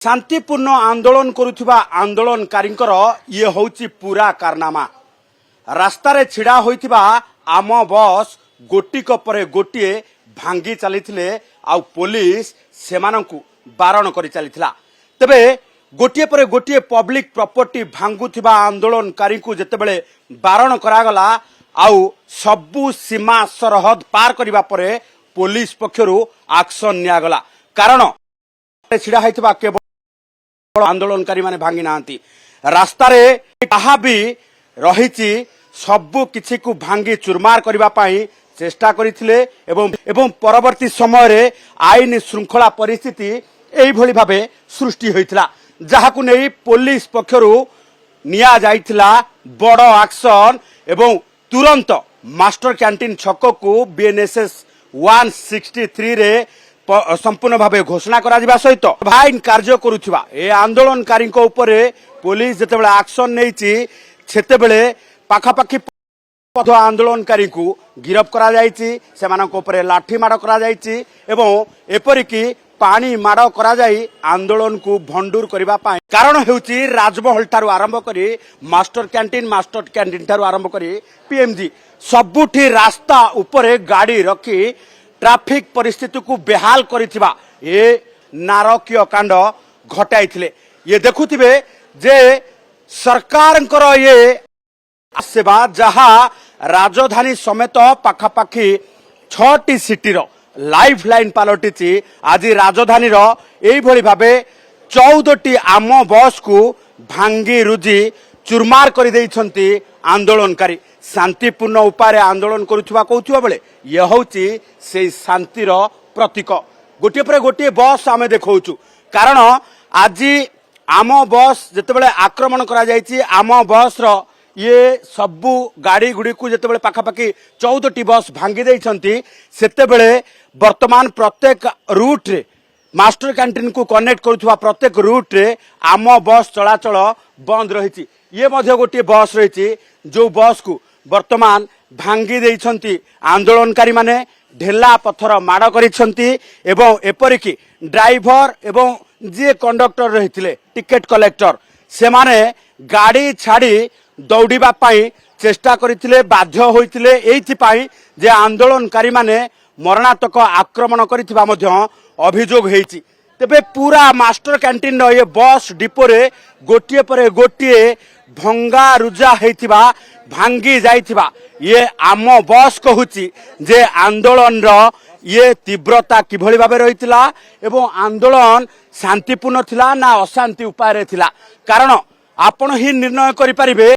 शांतिपूर्ण आंदोलन करुवा आंदोलनकारी ये हूँ पूरा कारनामा। रास्तार छिड़ा होइथिबा आम बस गोटिक परे गोटिए भांगी चली पुलिस सेमानंकु बारण करि चलिथिला। तेबे गोटिए परे गोटिए पब्लिक प्रॉपर्टी भांगुथिबा आंदोलनकारी को जेतेबेले बारण करागला आउ सबु सीमा सरहद पार करिबा परे पुलिस पक्षरु एक्शन नियागला। कारण छिड़ा होइथिबा केवल आंदोलनकारी माने भांगी नांती रास्तार कहा भी रही सबु किछि को भांगी चुरमार करबा पाई चेष्टा करिथिले एवं परवर्ती समय रे आईन श्रृंखला परिस्थिति एई भली भाबे सृष्टि होइथिला, जहाकु नै पुलिस पक्षरु निया जाइथिला बड़ एक्शन एवं तुरंत मास्टर कैंटीन छक को बीएनएसएस 163 रे संपूर्ण भावे घोषणा करा जिबा सहित भाईन कार्य करुथिबा ए आंदोलनकारी उपरे पुलिस जेतेबेले एक्शन नेइछि सेतेबेले पाखापाखि पथ आंदोलनकारी को गिरफ करा जाइछि, सेमानक उपरे लाठी माड़ करा जाइछि एवं एपरिकी पानी माड़ करा जाई आंदोलन को भंडूर करबा पाई। कारण हेउछि राजमहल ठारू आरंभ करी मास्टर कैंटीन ठारू आरंभ करी पीएमजी सबुठी रास्ता उपरे गाड़ी रखी ट्रैफिक परिस्थिति को बेहाल करिथिबा ए नारकीय कांड घटाइथिले। ये देखुथिबे जे सरकारंकर ये सेवा जहा राजधानी समेत पाखापाखि 6टी सिटीर लाइफ लाइन पालटिछि। आज राजधानी एई भली भाबे 14टी आम बस को भांगी रुजी चुरमार कर देइछंती आंदोलनकारी। शांतिपूर्ण उपाय आंदोलन करुवा कहूथिबा बेले ये होउछि से शांतिर प्रतीक। गोटे पर गोटे बस आमे देखौछु, कारण आज आम बस जेतेबेले आक्रमण करा जाइछि आम बस रो ये सबु गाड़ी गुडी को जेतेबेले पाखापाखि 14टी बस भांगी देइछंती सेतेबेले वर्तमान प्रत्येक रूट रे मास्टर कैंटीन को कनेक्ट करुवा प्रत्येक रूट रे आम बस चलाचल बंद रही। ये मध्य गोटे बस रही जो बस को वर्तमान भांगी देइछंती आंदोलनकारी माने ढेला पत्थर माड़ करिछंती एवं एपरिकी ड्राइवर एवं जे कंडक्टर रहिथिले टिकेट कलेक्टर से माने गाड़ी छाड़ी दौड़िबा पाई चेष्टा करिथिले, बाध्य होइथिले एइथिपाई जे आंदोलनकारी माने मरणात्मक आक्रमण करिथिबा मध्य अभियोग हेइछि। तेबे पूरा मास्टर कैंटीन ये बस डिपो रे गोटिए परे गोटिए भंगा रुजा हेइथिबा भांगी जाइथिबा ये आम बस कहूची जे आंदोलन रो ये तीव्रता किभली भाबे रहिथिला एवं आंदोलन शांतिपूर्ण थिला ना अशांति उपाय रे थिला। कारण आपण ही निर्णय करि परिबे